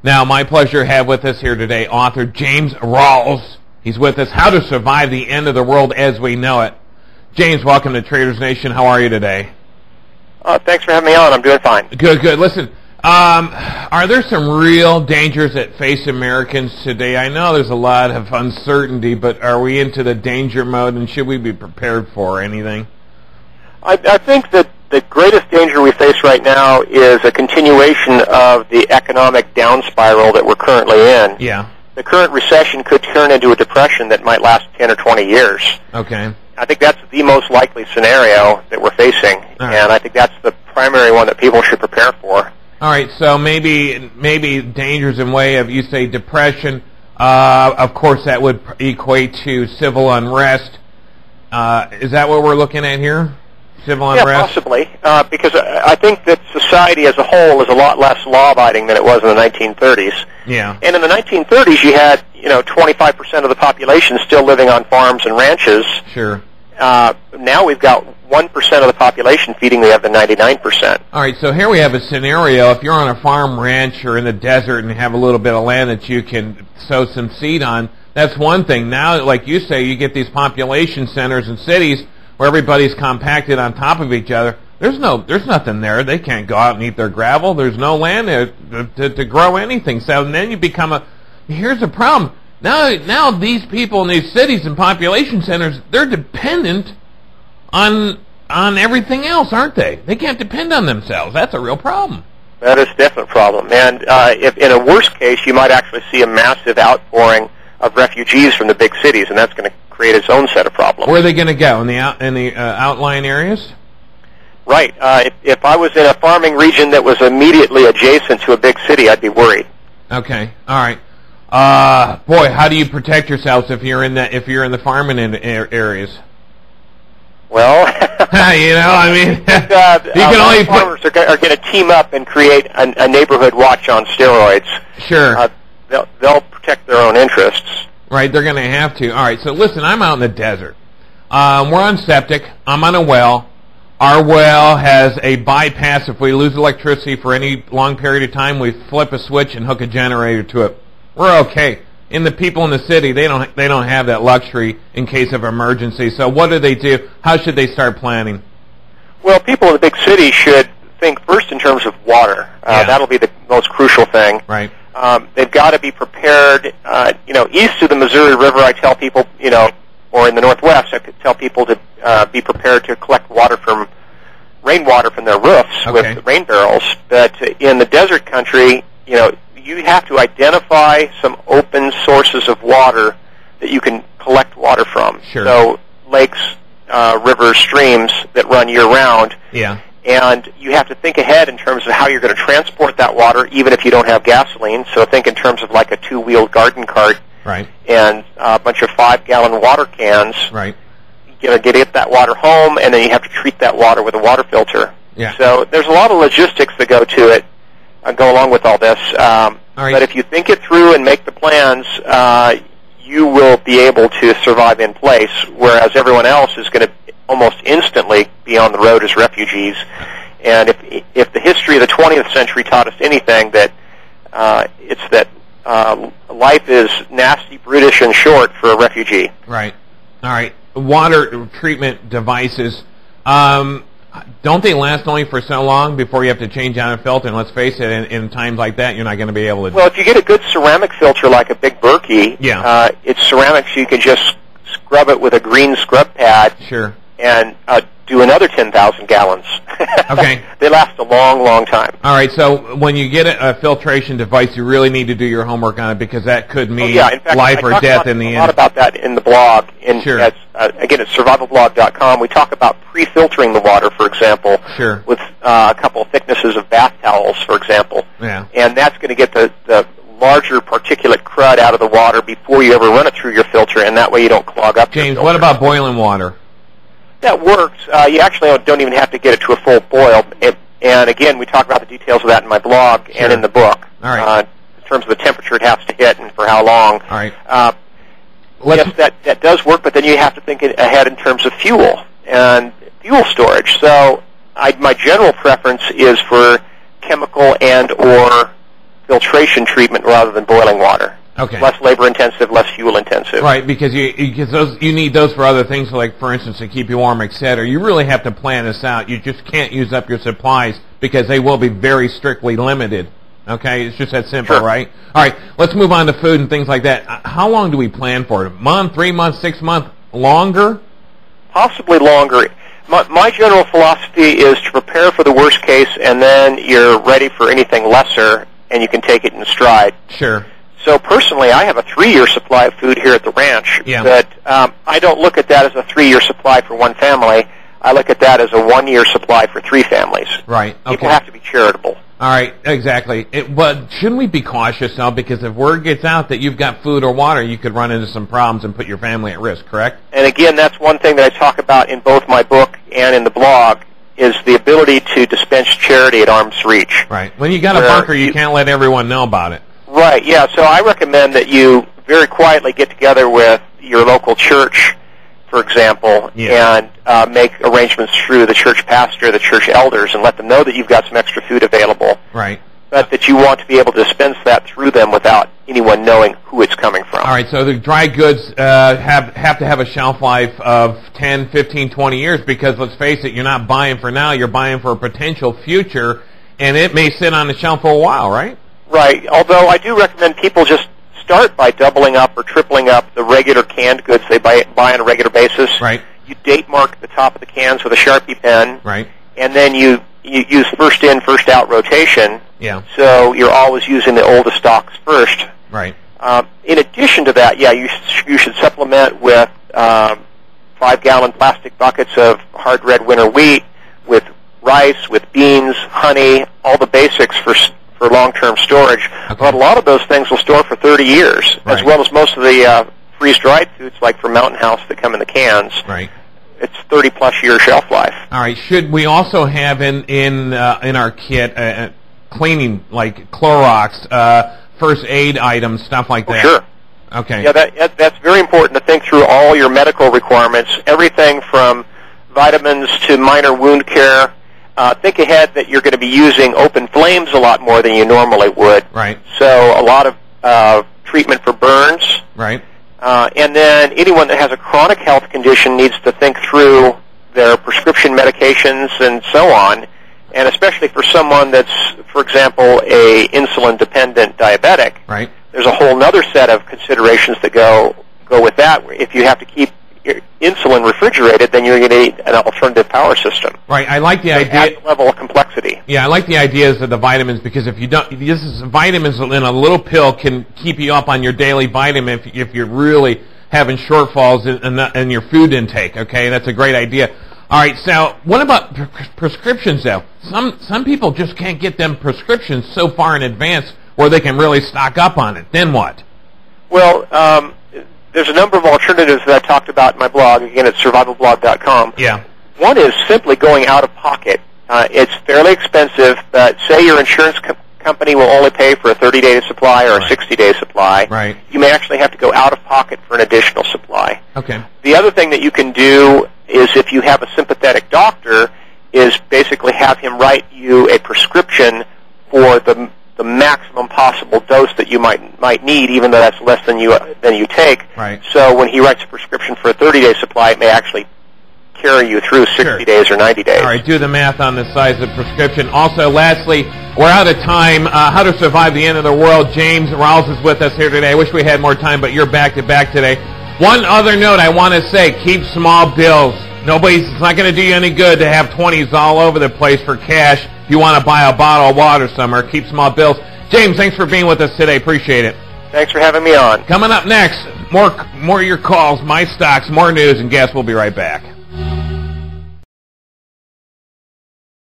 Now, my pleasure to have with us here today author James Rawles. He's with us, How to Survive the End of the World as We Know It. James, welcome to Traders Nation. How are you today? Thanks for having me on. I'm doing fine. Good, good. Listen, are there some real dangers that face Americans today? I know there's a lot of uncertainty, but are we into the danger mode, and should we be prepared for anything? I think that the greatest danger we face right now is a continuation of the economic down spiral that we're currently in. Yeah. The current recession could turn into a depression that might last 10 or 20 years. Okay. I think that's the most likely scenario that we're facing, and I think that's the primary one that people should prepare for. All right, so maybe dangers in way of, you say, depression. Of course, that would equate to civil unrest. Is that what we're looking at here? Civil unrest? Yeah, possibly, because I think that society as a whole is a lot less law-abiding than it was in the 1930s. Yeah. And in the 1930s, you had 25% of the population still living on farms and ranches. Sure. Now we've got 1% of the population feeding the other 99%. All right, so here we have a scenario. If you're on a farm, ranch, or in the desert and have a little bit of land that you can sow some seed on, that's one thing. Now, like you say, you get these population centers and cities where everybody's compacted on top of each other. There's nothing there. They can't go out and eat their gravel. There's no land there to grow anything. So then you become here's the problem. Now these people in these cities and population centers, they're dependent on everything else, aren't they? They can't depend on themselves. That's a real problem. That is a definite problem. And if in a worst case, you might actually see a massive outpouring of refugees from the big cities, and that's going to create its own set of problems. Where are they going to go? In the outlying areas? Right. If I was in a farming region that was immediately adjacent to a big city, I'd be worried. Okay. All right. Boy, how do you protect yourselves if you're in the farming areas? Well, you can only farmers are going to team up and create a neighborhood watch on steroids. Sure. They'll protect their own interests. Right, they're going to have to. All right, so listen, I'm out in the desert. We're on septic. I'm on a well. Our well has a bypass. If we lose electricity for any long period of time, we flip a switch and hook a generator to it. We're okay. And the people in the city, they don't have that luxury in case of emergency. So what do? How should they start planning? Well, people in the big city should think first in terms of water. That'll be the most crucial thing. Right. They've got to be prepared. East of the Missouri River, I tell people, or in the Northwest, I could tell people to be prepared to collect rainwater from their roofs with rain barrels. But in the desert country, you have to identify some open sources of water that you can collect water from. Sure. So lakes, rivers, streams that run year-round. Yeah. And you have to think ahead in terms of how you're going to transport that water, even if you don't have gasoline. So think in terms of like a two-wheeled garden cart. Right. And a bunch of 5-gallon water cans. Right. Get that water home, and then you have to treat that water with a water filter. Yeah. So there's a lot of logistics that go to it, go along with all this. All right. But if you think it through and make the plans, you will be able to survive in place, whereas everyone else is going to almost instantly be on the road as refugees. And if the history of the 20th century taught us anything, that it's that life is nasty, brutish, and short for a refugee. Right. All right. Water treatment devices, don't they last only for so long before you have to change out a filter? And let's face it, in times like that, you're not going to be able to... Well, if you get a good ceramic filter like a Big Berkey, it's ceramic, so you can just scrub it with a green scrub pad. Sure. And do another 10,000 gallons. Okay. They last a long, long time. All right, so when you get a filtration device, you really need to do your homework on it, because that could mean In fact, life or death in the end. I talk about that in the blog. Sure. Again, it's survivalblog.com. We talk about pre-filtering the water, for example, sure, with a couple of thicknesses of bath towels, for example. Yeah. And that's going to get the larger particulate crud out of the water before you ever run it through your filter, and that way you don't clog up your James, filter. what about boiling water? That works. You actually don't even have to get it to a full boil. And again, we talk about the details of that in my blog and in the book. All right. In terms of the temperature it has to hit and for how long. All right. Yes, that does work, but then you have to think ahead in terms of fuel and fuel storage. So my general preference is for chemical and or filtration treatment rather than boiling water. Okay. Less labor-intensive, less fuel-intensive. Right, because you need those for other things, like, for instance, to keep you warm, etc. You really have to plan this out. You just can't use up your supplies because they will be very strictly limited. Okay? It's just that simple, Sure. right? All right, let's move on to food and things like that. How long do we plan for it? A month, 3 months, 6 months? Longer? Possibly longer. My general philosophy is to prepare for the worst case, and then you're ready for anything lesser, and you can take it in stride. Sure. So personally, I have a 3-year supply of food here at the ranch. Yeah. But I don't look at that as a 3-year supply for one family. I look at that as a 1-year supply for 3 families. Right. Okay. People have to be charitable. All right, exactly. But shouldn't we be cautious now? Because if word gets out that you've got food or water, you could run into some problems and put your family at risk, correct? And again, that's one thing that I talk about in both my book and in the blog, is the ability to dispense charity at arm's reach. Right. When you got a bunker, you can't let everyone know about it. Right, yeah. So I recommend that you very quietly get together with your local church, for example, Yeah. and make arrangements through the church pastor, the church elders, and let them know that you've got some extra food available. Right. But that you want to be able to dispense that through them without anyone knowing who it's coming from. All right, so the dry goods have to have a shelf life of 10, 15, 20 years because, let's face it, you're not buying for now, you're buying for a potential future, and it may sit on the shelf for a while, right? Right, although I do recommend people just start by doubling up or tripling up the regular canned goods they buy on a regular basis. Right. You date mark the top of the cans with a Sharpie pen. Right. And then you use first in, first out rotation. Yeah. So you're always using the oldest stocks first. Right. In addition to that, yeah, you should supplement with 5-gallon plastic buckets of hard red winter wheat, with rice, with beans, honey, all the basics for long-term storage. Okay. But a lot of those things will store for 30 years, Right. as well as most of the freeze-dried foods, like from Mountain House, that come in the cans. Right. It's 30-plus year shelf life. All right. Should we also have in our kit cleaning, like Clorox, first aid items, stuff like that? Sure. Okay. Yeah, that's very important to think through all your medical requirements, everything from vitamins to minor wound care. Think ahead that you're going to be using open flames a lot more than you normally would. Right. So a lot of treatment for burns. Right. And then anyone that has a chronic health condition needs to think through their prescription medications and so on. And especially for someone that's, for example, a insulin-dependent diabetic, Right. there's a whole other set of considerations that go with that. If you have to keep your insulin refrigerated, then you're going to need an alternative power system. Right. I like the So idea. add the level of complexity. Yeah, I like the ideas of the vitamins because if you don't, vitamins in a little pill can keep you up on your daily vitamin if you're really having shortfalls in your food intake. Okay, that's a great idea. All right, so what about prescriptions though? Some people just can't get them prescriptions so far in advance where they can really stock up on it. Then what? Well, there's a number of alternatives that I talked about in my blog, again at survivalblog.com. Yeah. One is simply going out of pocket. It's fairly expensive, but say your insurance company will only pay for a 30-day supply or a 60-day supply. Right. You may actually have to go out of pocket for an additional supply. Okay. The other thing that you can do is, if you have a sympathetic doctor, is basically have him write you a prescription for the maximum possible dose that you might need, even though that's less than you take. Right. So when he writes a prescription for a 30-day supply, it may actually carry you through 60 days or 90 days. All right, do the math on the size of the prescription. Also, lastly, we're out of time. How to Survive the End of the World. James Rawles is with us here today. I wish we had more time, but you're back-to-back today. One other note I want to say, keep small bills. It's not going to do you any good to have 20s all over the place for cash. If you want to buy a bottle of water somewhere, keep small bills. James, thanks for being with us today. Appreciate it. Thanks for having me on. Coming up next, more of your calls, my stocks, more news, and guests. We'll be right back.